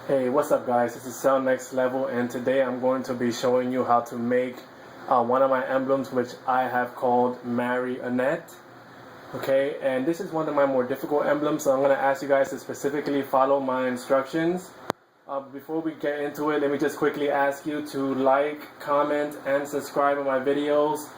Hey, what's up guys? This is Celnxtlvl and today I'm going to be showing you how to make one of my emblems, which I have called Mary Annette. Okay, and this is one of my more difficult emblems, so I'm going to ask you guys to specifically follow my instructions. Before we get into it, let me just quickly ask you to like, comment, and subscribe on my videos,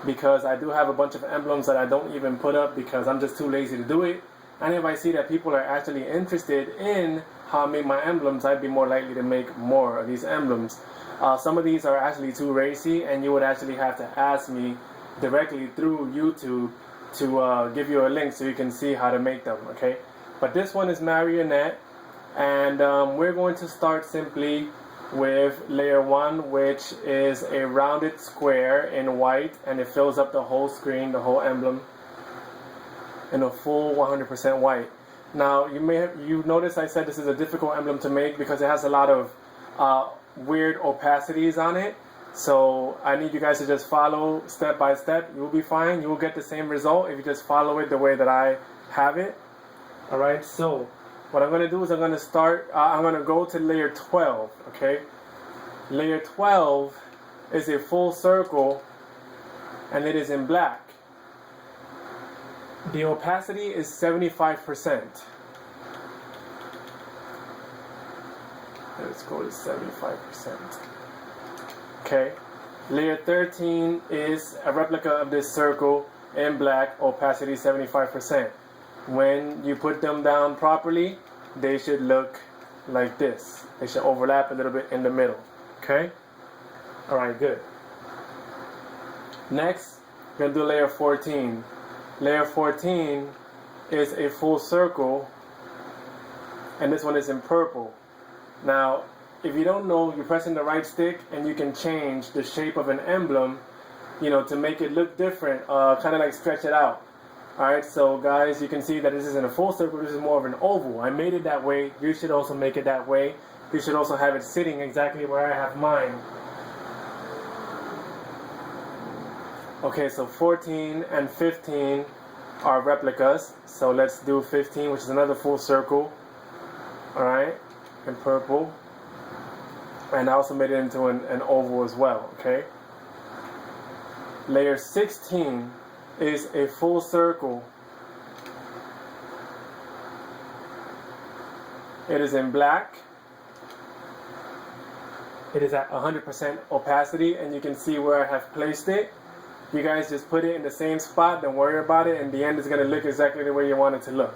because I do have a bunch of emblems that I don't even put up because I'm just too lazy to do it. And if I see that people are actually interested in how I make my emblems, I'd be more likely to make more of these emblems. Some of these are actually too racy, and you would actually have to ask me directly through YouTube to give you a link so you can see how to make them, okay? But this one is Mary Annette, and we're going to start simply with layer 1, which is a rounded square in white, and it fills up the whole screen, the whole emblem, in a full 100% white. Now you notice I said this is a difficult emblem to make because it has a lot of weird opacities on it. So I need you guys to just follow step by step. You'll be fine. You will get the same result if you just follow it the way that I have it. Alright, so what I'm going to do is I'm going to go to layer 12, okay? Layer 12 is a full circle and it is in black. The opacity is 75%. Let's go to 75%. Okay. Layer 13 is a replica of this circle in black, opacity 75%. When you put them down properly, they should look like this. They should overlap a little bit in the middle. Okay? Alright, good. Next, we're going to do layer 14. Layer 14 is a full circle, and this one is in purple. Now, if you don't know, you're pressing the right stick and you can change the shape of an emblem, to make it look different, kind of like stretch it out. Alright, so guys, you can see that this isn't a full circle, this is more of an oval. I made it that way. You should also make it that way. You should also have it sitting exactly where I have mine. Okay, so 14 and 15 are replicas. So let's do 15, which is another full circle. Alright, in purple. And I also made it into an oval as well, okay? Layer 16 is a full circle. It is in black. It is at 100% opacity, and you can see where I have placed it. You guys just put it in the same spot, don't worry about it, and the end is going to look exactly the way you want it to look.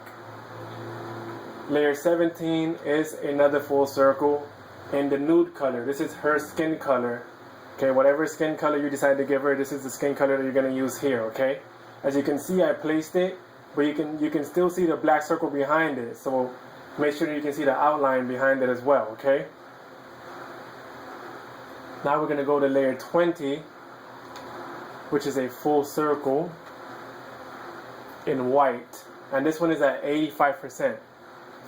Layer 17 is another full circle in the nude color. This is her skin color. Okay, whatever skin color you decide to give her, this is the skin color that you're going to use here, okay? As you can see, I placed it, but you can still see the black circle behind it, so make sure that you can see the outline behind it as well, okay? Now we're going to go to layer 20, which is a full circle in white, and this one is at 85%.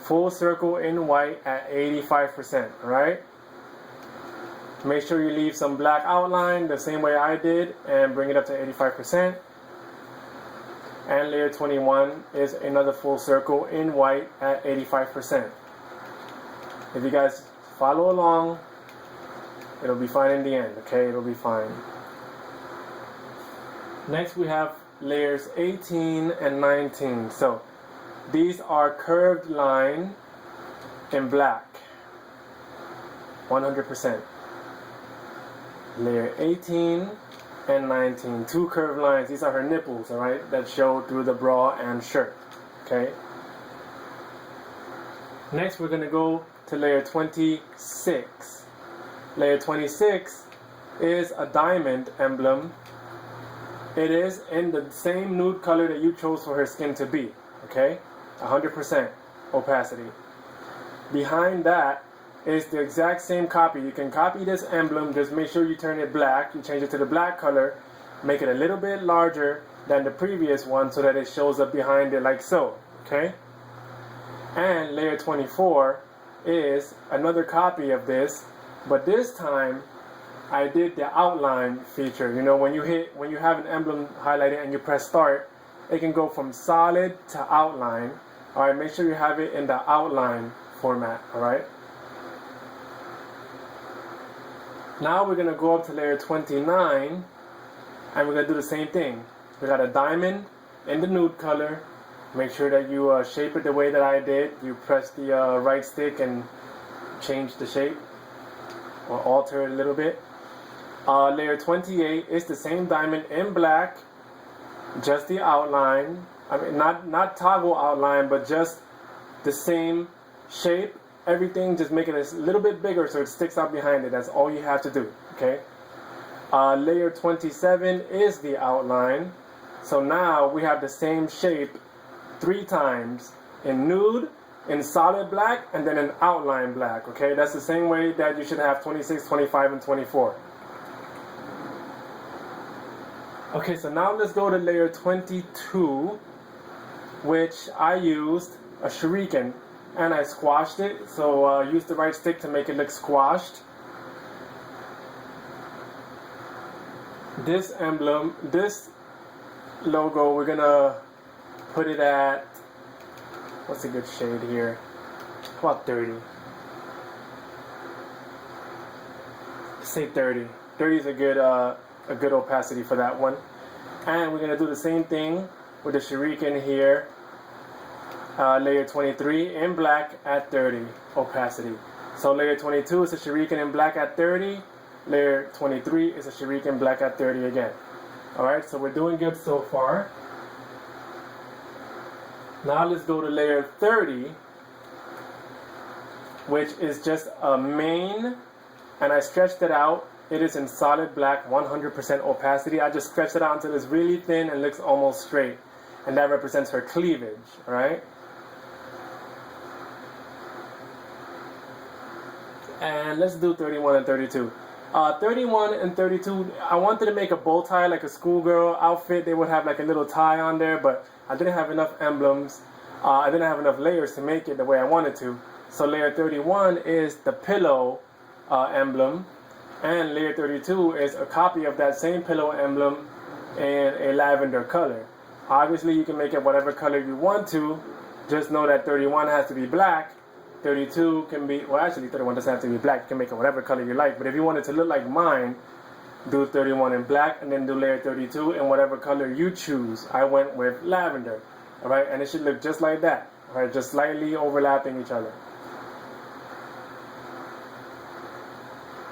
Full circle in white at 85%, right? Make sure you leave some black outline the same way I did and bring it up to 85%. And layer 21 is another full circle in white at 85%. If you guys follow along, it'll be fine in the end, okay? It'll be fine. Next we have layers 18 and 19. So these are curved line in black, 100%. Layer 18 and 19, two curved lines. These are her nipples, alright, that show through the bra and shirt, okay? Next we're going to go to layer 26. Layer 26 is a diamond emblem. It is in the same nude color that you chose for her skin to be, okay? 100% opacity. Behind that is the exact same copy. You can copy this emblem, just make sure you turn it black. You change it to the black color, make it a little bit larger than the previous one so that it shows up behind it like so, okay? And layer 24 is another copy of this, but this time I did the outline feature. When you have an emblem highlighted and you press start, it can go from solid to outline. Alright, make sure you have it in the outline format, alright? Now we're going to go up to layer 29 and we're going to do the same thing. We got a diamond in the nude color. Make sure that you shape it the way that I did. You press the right stick and change the shape or alter it a little bit. Layer 28 is the same diamond in black, just the outline. I mean, not toggle outline, but just the same shape. Everything, just make it a little bit bigger so it sticks out behind it. That's all you have to do, okay? Layer 27 is the outline. So now we have the same shape 3 times in nude, in solid black, and then in outline black, okay? That's the same way that you should have 26, 25, and 24. Okay, so now let's go to layer 22, which I used a shuriken and I squashed it. So use the right stick to make it look squashed. This emblem, this logo, we're gonna put it at, what's a good shade here? How about 30? Say 30. 30 is a good opacity for that one. And we're gonna do the same thing with the shuriken here. Layer 23 in black at 30 opacity. So layer 22 is a shuriken in black at 30. Layer 23 is a shuriken black at 30 again. Alright, so we're doing good so far. Now let's go to layer 30, which is just a main, and I stretched it out. It is in solid black, 100% opacity. I just stretched it out until it's really thin and looks almost straight. And that represents her cleavage, alright? And let's do 31 and 32. 31 and 32, I wanted to make a bow tie like a schoolgirl outfit. They would have like a little tie on there, but I didn't have enough emblems. I didn't have enough layers to make it the way I wanted to. So layer 31 is the pillow emblem, and layer 32 is a copy of that same pillow emblem in a lavender color. Obviously, you can make it whatever color you want to. Just know that 31 has to be black. 32 can be, well actually 31 doesn't have to be black. You can make it whatever color you like. But if you want it to look like mine, do 31 in black and then do layer 32 in whatever color you choose. I went with lavender. Alright, and it should look just like that. Alright, just slightly overlapping each other.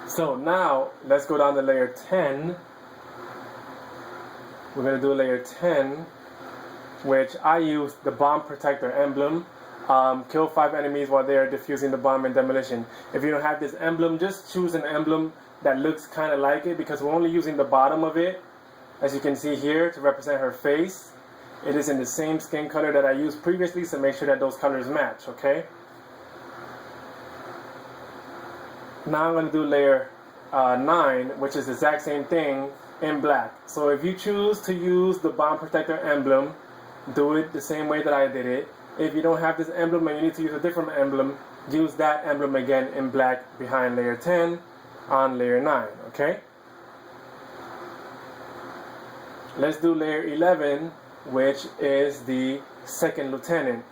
So now, let's go down to layer 10. We're going to do layer 10, which I used the bomb protector emblem. Kill 5 enemies while they are defusing the bomb in demolition. If you don't have this emblem, just choose an emblem that looks kind of like it, because we're only using the bottom of it, as you can see here, to represent her face. It is in the same skin color that I used previously, so make sure that those colors match, okay? Now I'm going to do layer 9, which is the exact same thing in black. So if you choose to use the bomb protector emblem, do it the same way that I did it. If you don't have this emblem and you need to use a different emblem, use that emblem again in black behind layer 10 on layer 9, okay? Let's do layer 11, which is the second lieutenant.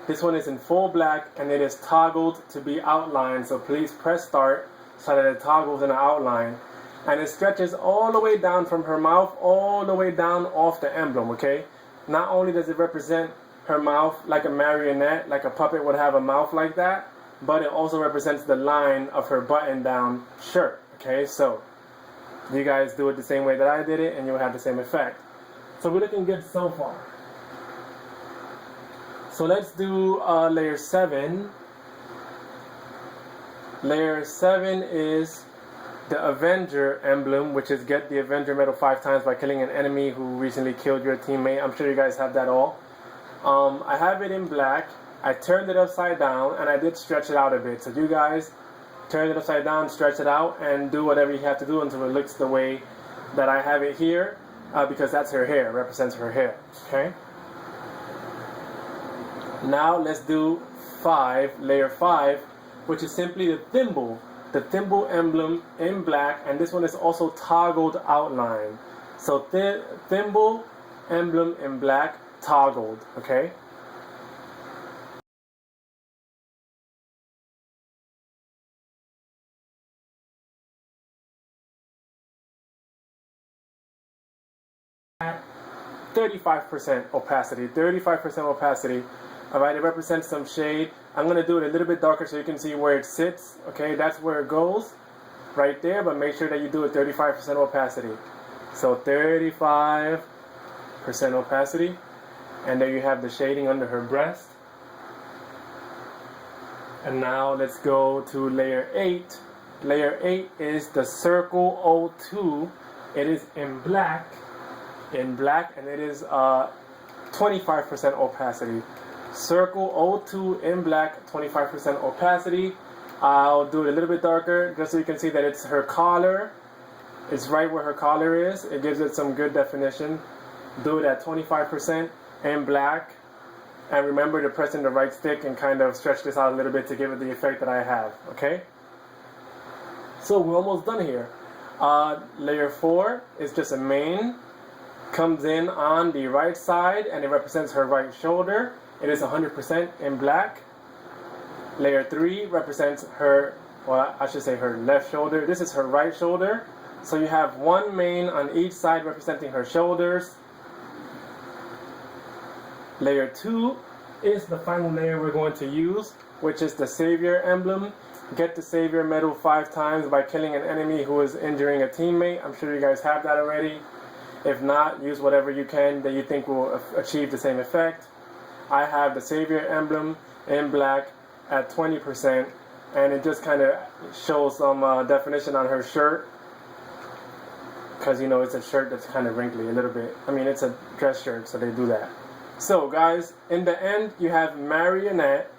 This one is in full black and it is toggled to be outlined, so please press start so that it toggles in the outline. And it stretches all the way down from her mouth, all the way down off the emblem, okay? Not only does it represent her mouth like a marionette, like a puppet would have a mouth like that, but it also represents the line of her button-down shirt, okay? So, you guys do it the same way that I did it and you'll have the same effect. So we're looking good so far. So let's do layer 7. Layer 7 is the Avenger emblem, which is get the Avenger medal 5 times by killing an enemy who recently killed your teammate. I'm sure you guys have that all. I have it in black. I turned it upside down and I did stretch it out a bit. So you guys turn it upside down, stretch it out, and do whatever you have to do until it looks the way that I have it here, because that's her hair, represents her hair, okay? Now let's do 5, layer 5, which is simply the thimble emblem in black, and this one is also toggled outline. So thimble emblem in black, toggled, okay? at 35% opacity. 35% opacity. Alright, it represents some shade. I'm going to do it a little bit darker so you can see where it sits. Okay, that's where it goes. Right there, but make sure that you do it 35% opacity. So 35% opacity. And there you have the shading under her breast. And now let's go to layer 8. Layer 8 is the Circle 02. It is in black, and it is 25% opacity. Circle 02 in black, 25% opacity. I'll do it a little bit darker just so you can see that it's her collar. It's right where her collar is. It gives it some good definition. Do it at 25% in black. And remember to press in the right stick and kind of stretch this out a little bit to give it the effect that I have. Okay? So we're almost done here. Layer 4 is just a mane. Comes in on the right side and it represents her right shoulder. It is 100% in black. Layer 3 represents her, well, I should say her left shoulder. This is her right shoulder. So you have one mane on each side representing her shoulders. Layer 2 is the final layer we're going to use, which is the Savior emblem. Get the Savior medal 5 times by killing an enemy who is injuring a teammate. I'm sure you guys have that already. If not, use whatever you can that you think will achieve the same effect. I have the Savior emblem in black at 20%, and it just kind of shows some definition on her shirt, because you know it's a shirt that's kind of wrinkly a little bit. I mean, it's a dress shirt, so they do that. So guys, in the end you have Mary Annette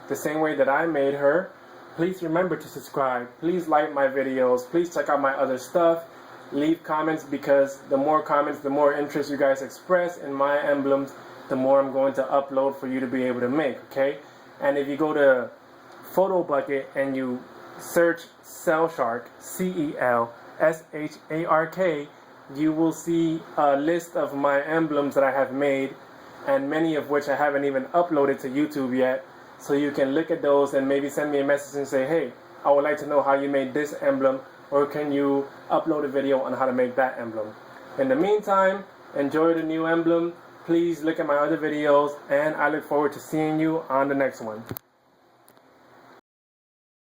the same way that I made her. Please remember to subscribe. Please like my videos. Please check out my other stuff. Leave comments, because the more comments, the more interest you guys express in my emblems, the more I'm going to upload for you to be able to make, okay? And if you go to Photo Bucket and you search Celnxtlvl, CELSHARK, you will see a list of my emblems that I have made, and many of which I haven't even uploaded to YouTube yet. So you can look at those and maybe send me a message and say, hey, I would like to know how you made this emblem, or can you upload a video on how to make that emblem. In the meantime, enjoy the new emblem. Please look at my other videos, and I look forward to seeing you on the next one.